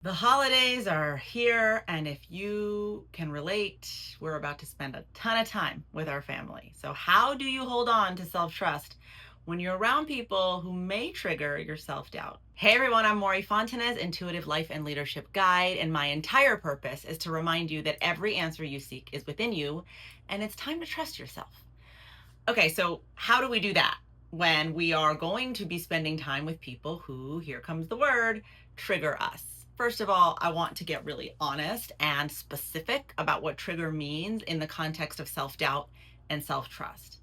The holidays are here, and if you can relate, we're about to spend a ton of time with our family. So, how do you hold on to self trust when you're around people who may trigger your self doubt? Hey everyone, I'm Mory, Intuitive Life and Leadership Guide, and my entire purpose is to remind you that every answer you seek is within you, and it's time to trust yourself. Okay, so how do we do that when we are going to be spending time with people who, here comes the word, trigger us? First of all, I want to get really honest and specific about what trigger means in the context of self doubt and self trust.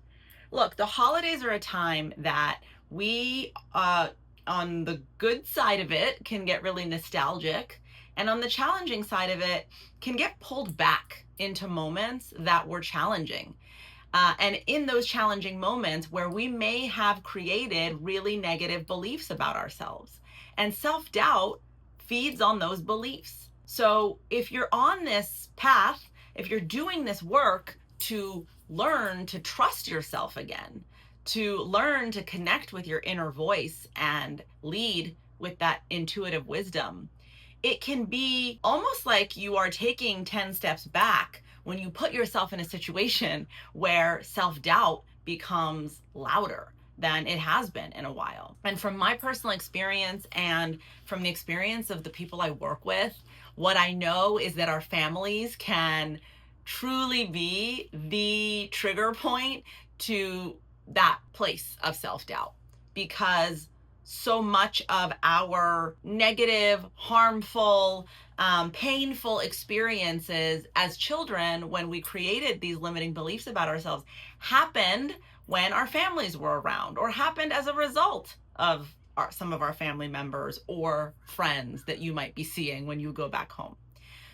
Look, the holidays are a time that we, on the good side of it, can get really nostalgic. And on the challenging side of it, can get pulled back into moments that were challenging. And in those challenging moments where we may have created really negative beliefs about ourselves. And self doubt feeds on those beliefs. So if you're on this path, if you're doing this work to learn to trust yourself again, to learn to connect with your inner voice and lead with that intuitive wisdom, it can be almost like you are taking 10 steps back when you put yourself in a situation where self doubt becomes louder than it has been in a while. And from my personal experience and from the experience of the people I work with, what I know is that our families can truly be the trigger point to that place of self doubt, because so much of our negative, harmful, painful experiences as children, when we created these limiting beliefs about ourselves, happened when our families were around, or happened as a result of some of our family members or friends that you might be seeing when you go back home.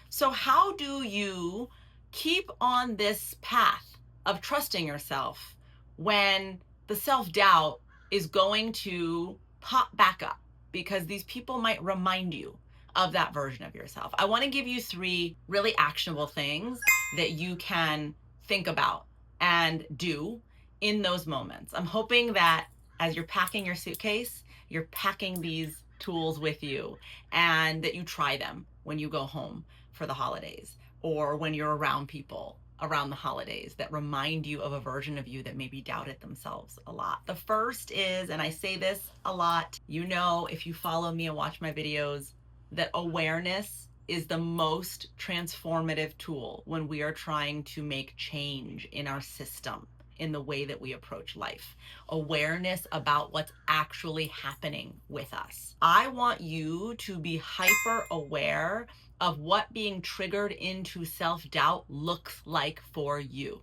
So, how do you keep on this path of trusting yourself when the self doubt is going to pop back up? Because these people might remind you of that version of yourself. I want to give you three really actionable things that you can think about and do in those moments. I'm hoping that as you're packing your suitcase, you're packing these tools with you, and that you try them when you go home for the holidays, or when you're around people around the holidays that remind you of a version of you that maybe doubted themselves a lot. The first is, and I say this a lot, you know, if you follow me and watch my videos, that awareness is the most transformative tool when we are trying to make change in our system, in the way that we approach life. Awareness about what's actually happening with us. I want you to be hyper aware of what being triggered into self doubt looks like for you.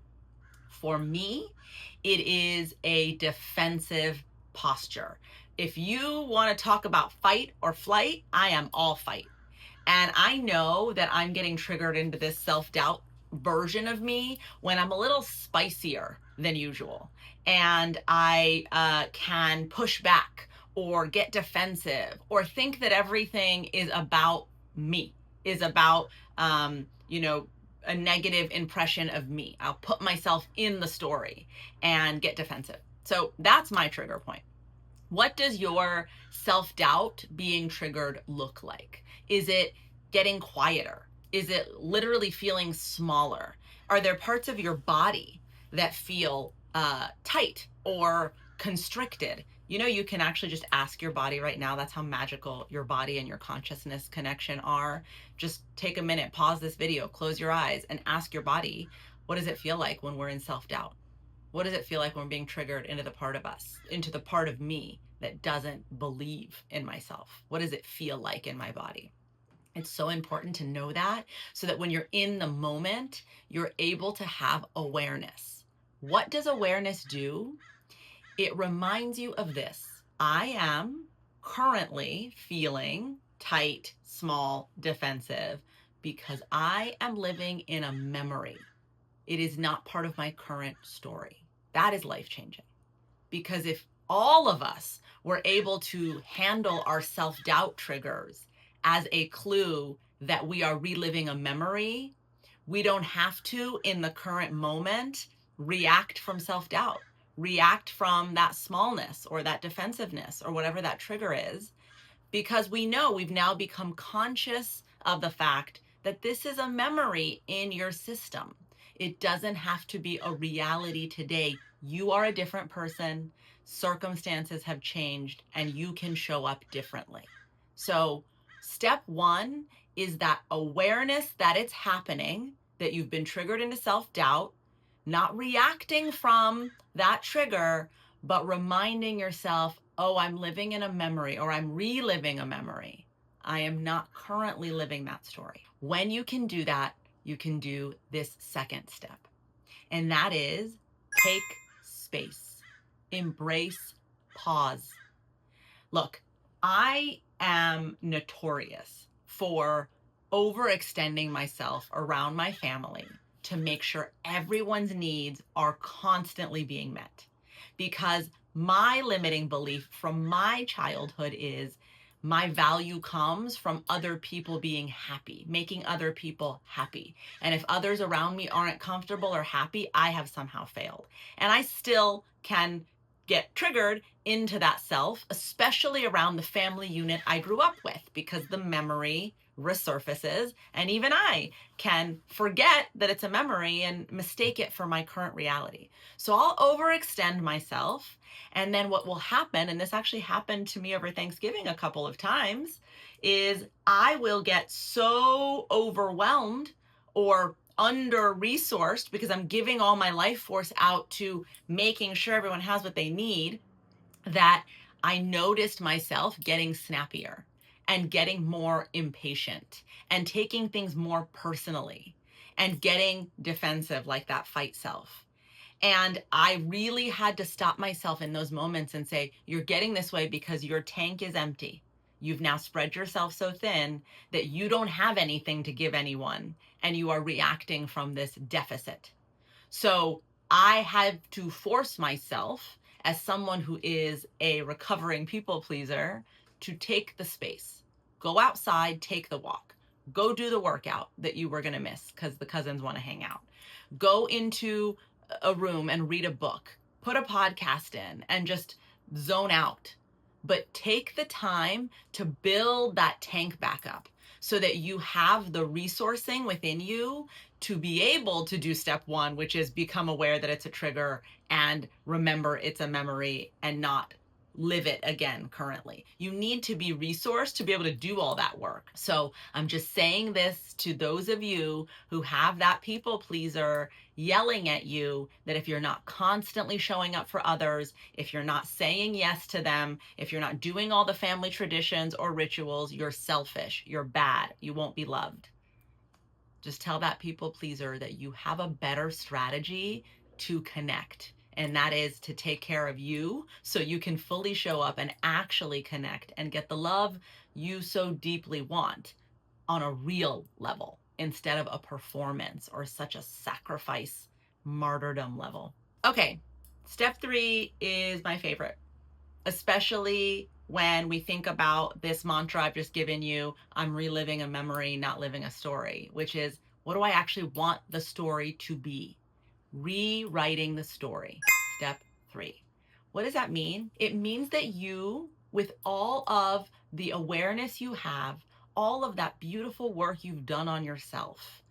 For me, it is a defensive posture. If you want to talk about fight or flight, I am all fight. And I know that I'm getting triggered into this self doubt version of me when I'm a little spicier than usual. And I can push back or get defensive or think that everything is about me, is about, you know, a negative impression of me. I'll put myself in the story and get defensive. So that's my trigger point. What does your self doubt being triggered look like? Is it getting quieter? Is it literally feeling smaller? Are there parts of your body that feel tight or constricted? You know, you can actually just ask your body right now. That's how magical your body and your consciousness connection are. Just take a minute, pause this video, close your eyes, and ask your body, what does it feel like when we're in self doubt? What does it feel like when we're being triggered into the part of us, into the part of me that doesn't believe in myself? What does it feel like in my body? It's so important to know that, so that when you're in the moment, you're able to have awareness. What does awareness do? It reminds you of this. I am currently feeling tight, small, defensive, because I am living in a memory. It is not part of my current story. That is life changing. Because if all of us were able to handle our self doubt triggers as a clue that we are reliving a memory, we don't have to, in the current moment, react from self doubt, react from that smallness or that defensiveness or whatever that trigger is. because we know we've now become conscious of the fact that this is a memory in your system. It doesn't have to be a reality today. You are a different person, circumstances have changed, and you can show up differently. So, step one is that awareness that it's happening, that you've been triggered into self doubt, not reacting from that trigger, but reminding yourself, oh, I'm living in a memory or I'm reliving a memory. I am not currently living that story. When you can do that, you can do this second step, and that is take space, embrace pause. Look, I am notorious for overextending myself around my family to make sure everyone's needs are constantly being met. Because my limiting belief from my childhood is my value comes from other people being happy, making other people happy. And if others around me aren't comfortable or happy, I have somehow failed. And I still can get triggered into that self, especially around the family unit I grew up with, because the memory resurfaces, and even I can forget that it's a memory and mistake it for my current reality. So I'll overextend myself, and then what will happen, and this actually happened to me over Thanksgiving a couple of times, is I will get so overwhelmed or under resourced because I'm giving all my life force out to making sure everyone has what they need, that I noticed myself getting snappier and getting more impatient and taking things more personally and getting defensive, like that fight self. And I really had to stop myself in those moments and say, you're getting this way because your tank is empty. You've now spread yourself so thin that you don't have anything to give anyone, and you are reacting from this deficit. So I had to force myself, as someone who is a recovering people pleaser, to take the space. Go outside, take the walk. Go do the workout that you were going to miss because the cousins want to hang out. Go into a room and read a book. Put a podcast in and just zone out. But take the time to build that tank back up so that you have the resourcing within you to be able to do step one, which is become aware that it's a trigger and remember it's a memory and not live it again currently. You need to be resourced to be able to do all that work. So I'm just saying this to those of you who have that people pleaser yelling at you, that if you're not constantly showing up for others, if you're not saying yes to them, if you're not doing all the family traditions or rituals, you're selfish, you're bad, you won't be loved. Just tell that people pleaser that you have a better strategy to connect. And that is to take care of you so you can fully show up and actually connect and get the love you so deeply want on a real level instead of a performance or such a sacrifice martyrdom level. Okay, step three is my favorite, especially when we think about this mantra I've just given you. I'm reliving a memory, not living a story, which is, what do I actually want the story to be? Rewriting the story. Step three. What does that mean? It means that you, with all of the awareness you have, all of that beautiful work you've done on yourself,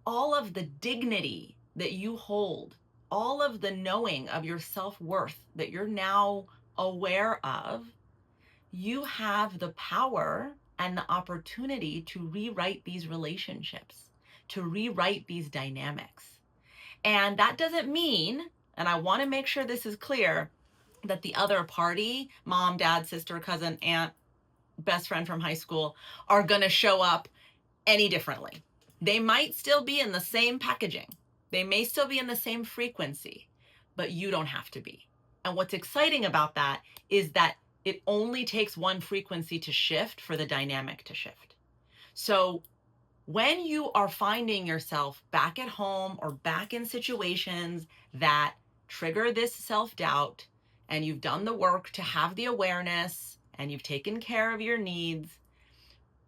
all of the dignity that you hold, all of the knowing of your self-worth that you're now aware of, you have the power and the opportunity to rewrite these relationships, to rewrite these dynamics. And that doesn't mean, and I want to make sure this is clear, that the other party, mom, dad, sister, cousin, aunt, best friend from high school, are going to show up any differently. They might still be in the same packaging. They may still be in the same frequency, but you don't have to be. And what's exciting about that is that it only takes one frequency to shift for the dynamic to shift. So when you are finding yourself back at home or back in situations that trigger this self-doubt, and you've done the work to have the awareness and you've taken care of your needs,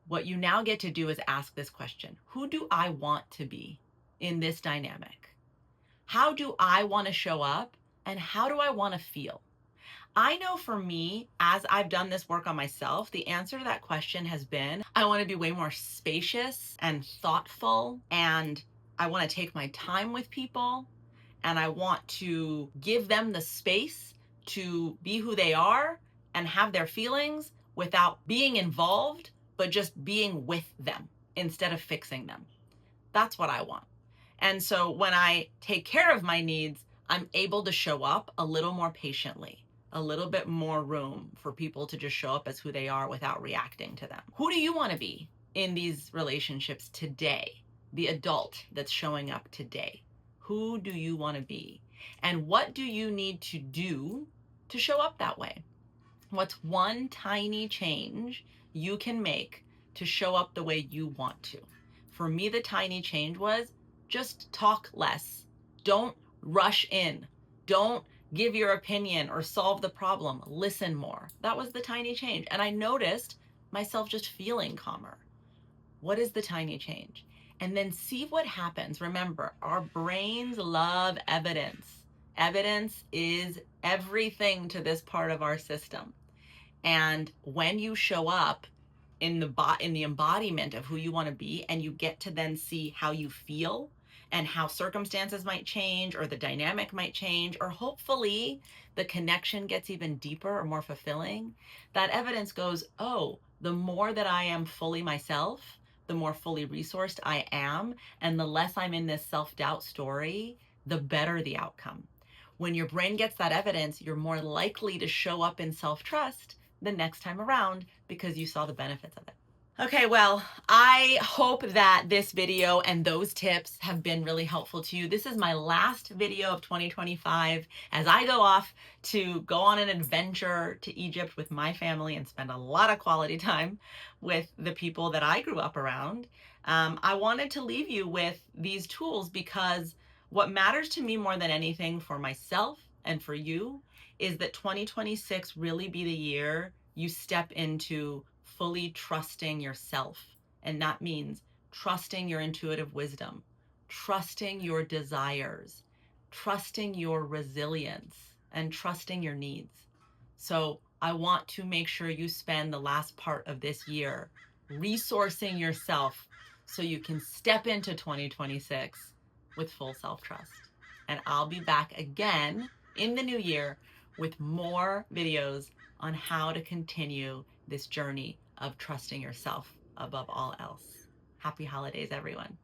what you now get to do is ask this question: who do I want to be in this dynamic? How do I want to show up? And how do I want to feel? I know for me, as I've done this work on myself, the answer to that question has been I want to be way more spacious and thoughtful, and I want to take my time with people, and I want to give them the space to be who they are and have their feelings without being involved, but just being with them instead of fixing them. That's what I want. And so when I take care of my needs, I'm able to show up a little more patiently, a little bit more room for people to just show up as who they are without reacting to them. Who do you want to be in these relationships today? The adult that's showing up today. Who do you want to be? And what do you need to do to show up that way? What's one tiny change you can make to show up the way you want to? For me, the tiny change was just talk less. Don't rush in. Don't give your opinion or solve the problem. Listen more. That was the tiny change. And I noticed myself just feeling calmer. What is the tiny change? And then see what happens. Remember, our brains love evidence. Evidence is everything to this part of our system. And when you show up in the embodiment of who you want to be, and you get to then see how you feel and how circumstances might change, or the dynamic might change, or hopefully the connection gets even deeper or more fulfilling, that evidence goes, oh, the more that I am fully myself, the more fully resourced I am, and the less I'm in this self-doubt story, the better the outcome. When your brain gets that evidence, you're more likely to show up in self-trust the next time around because you saw the benefits of it. Okay, well, I hope that this video and those tips have been really helpful to you. This is my last video of 2025 as I go off to go on an adventure to Egypt with my family and spend a lot of quality time with the people that I grew up around. I wanted to leave you with these tools because what matters to me more than anything for myself and for you is that 2026 really be the year you step into fully trusting yourself. And that means trusting your intuitive wisdom, trusting your desires, trusting your resilience, and trusting your needs. So I want to make sure you spend the last part of this year resourcing yourself so you can step into 2026 with full self-trust. And I'll be back again in the new year with more videos on how to continue this journey of trusting yourself above all else. Happy holidays, everyone.